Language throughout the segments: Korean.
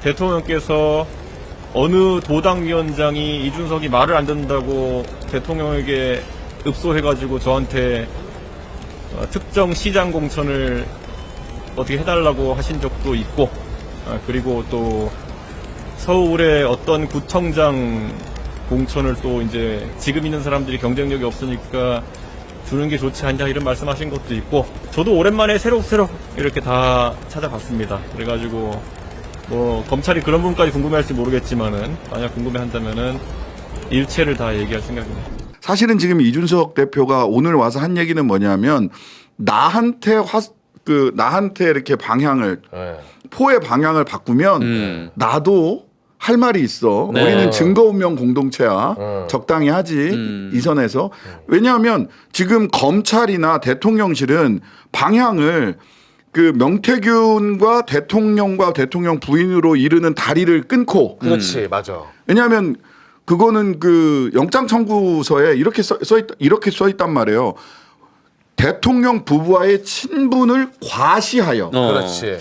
대통령께서 어느 도당위원장이 이준석이 말을 안 듣는다고 대통령에게 읍소해가지고 저한테 특정 시장 공천을 어떻게 해달라고 하신 적도 있고, 그리고 또 서울의 어떤 구청장 공천을 또 이제 지금 있는 사람들이 경쟁력이 없으니까 주는 게 좋지 않냐 이런 말씀하신 것도 있고, 저도 오랜만에 새록새록 이렇게 다 찾아봤습니다. 그래가지고 뭐 검찰이 그런 부분까지 궁금해할지 모르겠지만은 만약 궁금해한다면은 일체를 다 얘기할 생각입니다. 사실은 지금 이준석 대표가 오늘 와서 한 얘기는 뭐냐면 나한테 이렇게 방향을 포의 방향을 바꾸면 나도 할 말이 있어. 네. 우리는 증거운명 공동체야. 적당히 하지 이 선에서. 왜냐하면 지금 검찰이나 대통령실은 방향을 그 명태균과 대통령 부인으로 이르는 다리를 끊고. 그렇지, 맞아. 왜냐하면 그거는 그 영장 청구서에 이렇게 써 있단 말이에요. 대통령 부부와의 친분을 과시하여. 그렇지.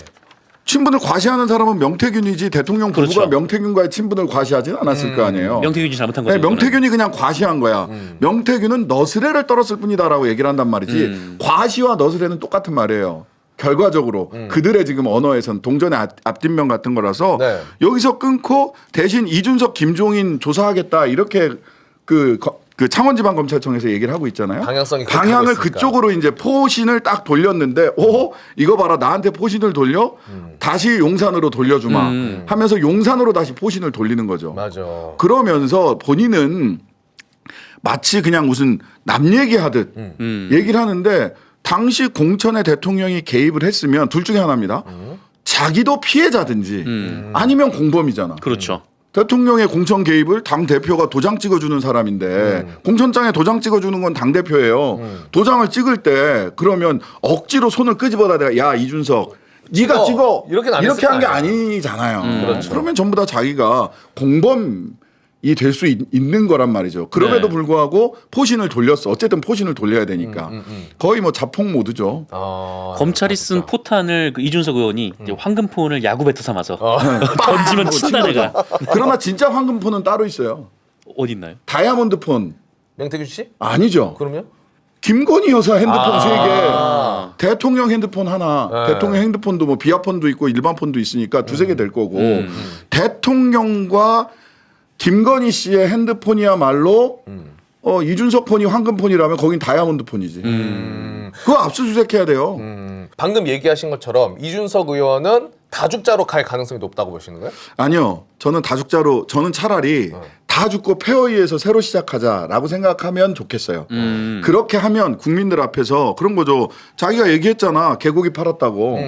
친분을 과시하는 사람은 명태균이지 대통령 부부가 그렇죠. 명태균과의 친분을 과시하진 않았을 거 아니에요. 명태균이 잘못한 거죠. 네, 명태균이 그냥 과시한 거야. 명태균은 너스레를 떨었을 뿐이다라고 얘기를 한단 말이지. 과시와 너스레는 똑같은 말이에요. 결과적으로 그들의 지금 언어에선 동전의 앞뒷면 같은 거라서 네. 여기서 끊고 대신 이준석 김종인 조사하겠다 이렇게 그 창원지방검찰청에서 얘기를 하고 있잖아요. 방향성이 방향을 있으니까. 그쪽으로 이제 포신을 딱 돌렸는데, 이거 봐라 나한테 포신을 돌려 다시 용산으로 돌려주마 하면서 용산으로 다시 포신을 돌리는 거죠. 맞아. 그러면서 본인은 마치 그냥 무슨 남 얘기하듯 얘기를 하는데 당시 공천에 대통령이 개입을 했으면 둘 중에 하나입니다. 자기도 피해자든지 아니면 공범이잖아. 그렇죠. 대통령의 공천 개입을 당 대표가 도장 찍어주는 사람인데 공천장에 도장 찍어주는 건 당 대표예요. 도장을 찍을 때 그러면 억지로 손을 끄집어다 대가 야 이준석 네가 찍어 이렇게 한 게 아니잖아요. 그렇죠. 그러면 전부 다 자기가 공범이 될 수 있는 거란 말이죠. 그럼에도 네. 불구하고 포신을 돌렸어. 어쨌든 포신을 돌려야 되니까 거의 뭐 자폭 모드죠. 검찰이 쓴 포탄을 그 이준석 의원이 이제 황금폰을 야구 배트 삼아서 던지면 던지면 친다 내가. 그러나 진짜 황금폰은 따로 있어요. 어디 있나요? 다이아몬드 폰 명태균 씨? 아니죠. 그럼요? 김건희 여사 핸드폰 3개, 대통령 핸드폰 하나, 네. 대통령 핸드폰도 뭐 비아폰도 있고 일반 폰도 있으니까 두세 개 될 거고, 대통령과 김건희 씨의 핸드폰이야말로 이준석 폰이 황금폰이라면 거긴 다이아몬드 폰이지. 그거 압수수색해야 돼요. 방금 얘기하신 것처럼 이준석 의원은 다죽자로 갈 가능성이 높다고 보시는 거예요? 아니요. 저는 다죽자로, 저는 차라리 다 죽고 폐허위에서 새로 시작하자라고 생각하면 좋겠어요. 그렇게 하면 국민들 앞에서 그런 거죠. 자기가 얘기했잖아. 개고기 팔았다고.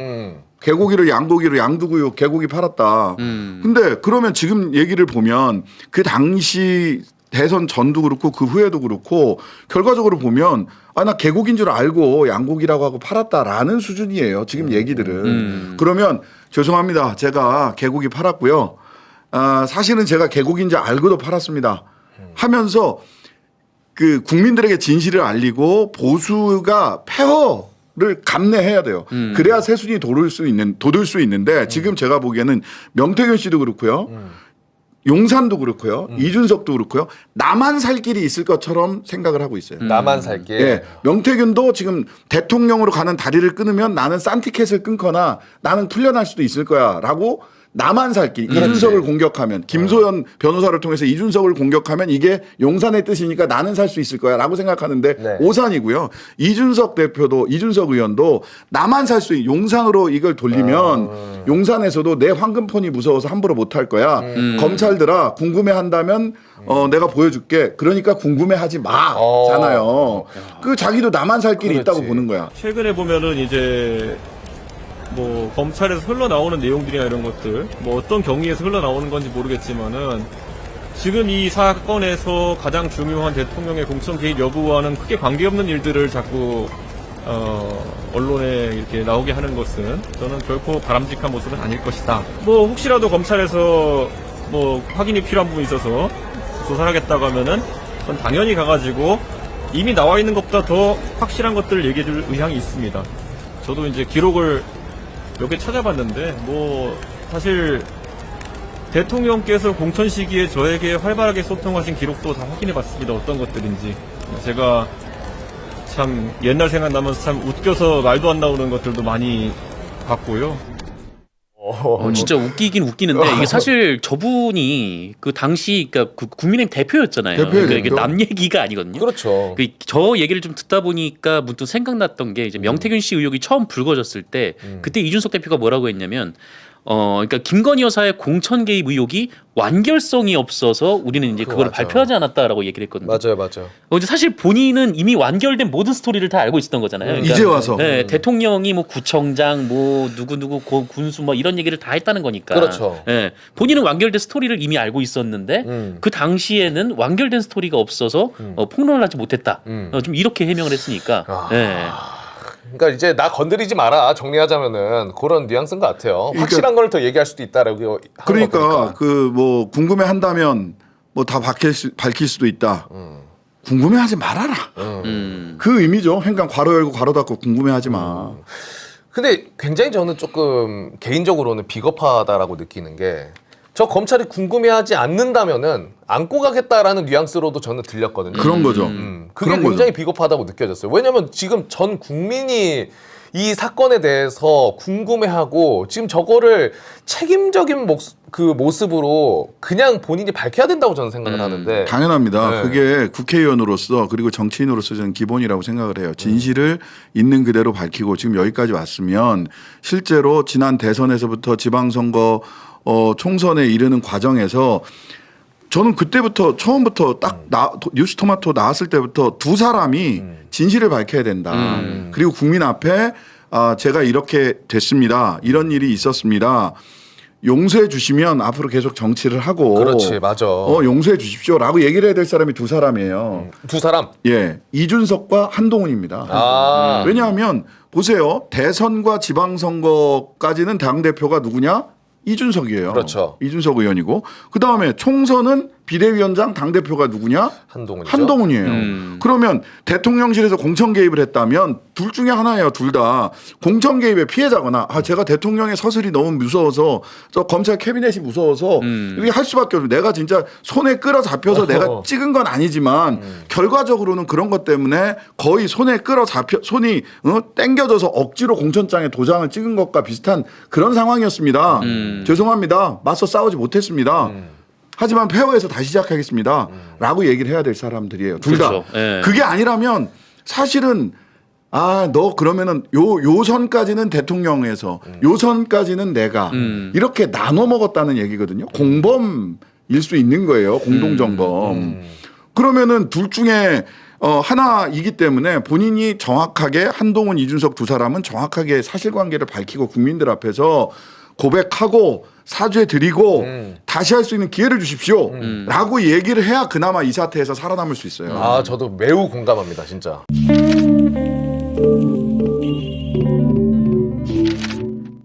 개고기를 양고기로 양두구육 개고기 팔았다. 근데 그러면 지금 얘기를 보면 그 당시 대선 전도 그렇고 그 후에도 그렇고 결과적으로 보면 나 개고기인 줄 알고 양고기라고 하고 팔았다라는 수준이에요. 지금 얘기들은. 그러면 죄송합니다. 제가 개고기 팔았고요. 사실은 제가 개고기인 줄 알고도 팔았습니다. 하면서 그 국민들에게 진실을 알리고 보수가 폐허를 감내해야 돼요. 그래야 새순이 돋을 수 있는데 지금 제가 보기에는 명태균 씨도 그렇고요. 용산도 그렇고요. 이준석도 그렇고요. 나만 살 길이 있을 것처럼 생각을 하고 있어요. 나만 살게. 예, 명태균도 지금 대통령으로 가는 다리를 끊으면 나는 산티켓을 끊거나 나는 풀려날 수도 있을 거야라고 나만 살 길. 이준석을 공격하면 김소연 변호사를 통해서 이준석을 공격하면 이게 용산의 뜻이니까 나는 살 수 있을 거야라고 생각하는데 네. 오산이고요. 이준석 의원도 나만 살 수 용산으로 이걸 돌리면 용산에서도 내 황금폰이 무서워서 함부로 못 할 거야. 검찰들아 궁금해한다면 내가 보여줄게. 그러니까 궁금해하지 마잖아요. 그 자기도 나만 살 길이 그렇지. 있다고 보는 거야. 최근에 보면은 이제 뭐 검찰에서 흘러나오는 내용들이나 이런 것들 뭐 어떤 경위에서 흘러나오는 건지 모르겠지만은 지금 이 사건에서 가장 중요한 대통령의 공천 개입 여부와는 크게 관계없는 일들을 자꾸 언론에 이렇게 나오게 하는 것은 저는 결코 바람직한 모습은 아닐 것이다. 뭐 혹시라도 검찰에서 뭐 확인이 필요한 부분이 있어서 조사를 하겠다고 하면은 전 당연히 가가지고 이미 나와 있는 것보다 더 확실한 것들을 얘기해 줄 의향이 있습니다. 저도 이제 기록을 몇 개 찾아봤는데 뭐 사실 대통령께서 공천 시기에 저에게 활발하게 소통하신 기록도 다 확인해봤습니다. 어떤 것들인지 제가 참 옛날 생각나면서 참 웃겨서 말도 안 나오는 것들도 많이 봤고요. 진짜 웃기긴 웃기는데 이게 사실 저분이 그 당시 그러니까 그 국민의힘 대표였잖아요. 대표예요, 그러니까 이게 대표. 남 얘기가 아니거든요. 그렇죠. 저 얘기를 좀 듣다 보니까 문득 생각났던 게 이제 명태균 씨 의혹이 처음 불거졌을 때 그때 이준석 대표가 뭐라고 했냐면 그러니까 김건희 여사의 공천 개입 의혹이 완결성이 없어서 우리는 이제 그걸 맞아. 발표하지 않았다라고 얘기를 했거든요. 맞아요. 근데 사실 본인은 이미 완결된 모든 스토리를 다 알고 있었던 거잖아요. 그러니까 이제 와서. 네, 대통령이 뭐 구청장, 뭐 누구 군수 뭐 이런 얘기를 다 했다는 거니까. 그렇죠. 네, 본인은 완결된 스토리를 이미 알고 있었는데 그 당시에는 완결된 스토리가 없어서 폭로를 하지 못했다. 좀 이렇게 해명을 했으니까. 아. 네. 그러니까 이제 나 건드리지 마라 정리하자면은 그런 뉘앙스인 것 같아요. 그러니까- 확실한 걸 더 얘기할 수도 있다라고. 그러니까 그 뭐 궁금해한다면 뭐 다 밝힐 수도 있다. 궁금해하지 말아라. 그 의미죠. 행간 괄호 열고 괄호 닫고 궁금해하지 마. 근데 굉장히 저는 조금 개인적으로는 비겁하다라고 느끼는 게 저 검찰이 궁금해하지 않는다면은 안고 가겠다라는 뉘앙스로도 저는 들렸거든요. 그런 거죠. 그게 그런 굉장히 거죠. 비겁하다고 느껴졌어요. 왜냐하면 지금 전 국민이 이 사건에 대해서 궁금해하고 지금 저거를 책임적인 모습으로 그냥 본인이 밝혀야 된다고 저는 생각을 하는데. 당연합니다. 네. 그게 국회의원으로서 그리고 정치인으로서 저는 기본이라고 생각을 해요. 진실을 있는 그대로 밝히고 지금 여기까지 왔으면 실제로 지난 대선에서부터 지방선거 총선에 이르는 과정에서 저는 그때부터 처음부터 딱 뉴스토마토 나왔을 때부터 두 사람이 진실을 밝혀야 된다. 그리고 국민 앞에 제가 이렇게 됐습니다. 이런 일이 있었습니다. 용서해 주시면 앞으로 계속 정치를 하고 그렇지, 맞아. 용서해 주십시오라고 얘기를 해야 될 사람이 두 사람이에요. 두 사람. 예, 이준석과 한동훈입니다. 아. 왜냐하면 보세요. 대선과 지방선거까지는 당대표가 누구냐? 이준석이에요. 그렇죠. 이준석 의원이고 그 다음에 총선은 비대위원장 당대표가 누구냐? 한동훈이죠. 한동훈이에요. 그러면 대통령실에서 공천 개입을 했다면 둘 중에 하나예요. 둘 다 공천 개입의 피해자거나 제가 대통령의 서슬이 너무 무서워서 저 검찰 캐비넷이 무서워서 이렇게 할 수밖에 없어요. 내가 진짜 손에 끌어 잡혀서 내가 찍은 건 아니지만 결과적으로는 그런 것 때문에 거의 손에 끌어 잡혀 손이 땡겨져서 억지로 공천장에 도장을 찍은 것과 비슷한 그런 상황이었습니다. 죄송합니다. 맞서 싸우지 못했습니다. 하지만 페어에서 다시 시작하겠습니다. 라고 얘기를 해야 될 사람들이에요. 둘 다. 그렇죠. 예. 그게 아니라면 사실은 너 그러면은 요 선까지는 대통령에서 요 선까지는 내가 이렇게 나눠 먹었다는 얘기거든요. 공범일 수 있는 거예요. 공동정범. 그러면은 둘 중에 하나이기 때문에 본인이 정확하게 한동훈, 이준석 두 사람은 정확하게 사실관계를 밝히고 국민들 앞에서 고백하고 사죄 드리고 다시 할 수 있는 기회를 주십시오. 라고 얘기를 해야 그나마 이 사태에서 살아남을 수 있어요. 저도 매우 공감합니다, 진짜.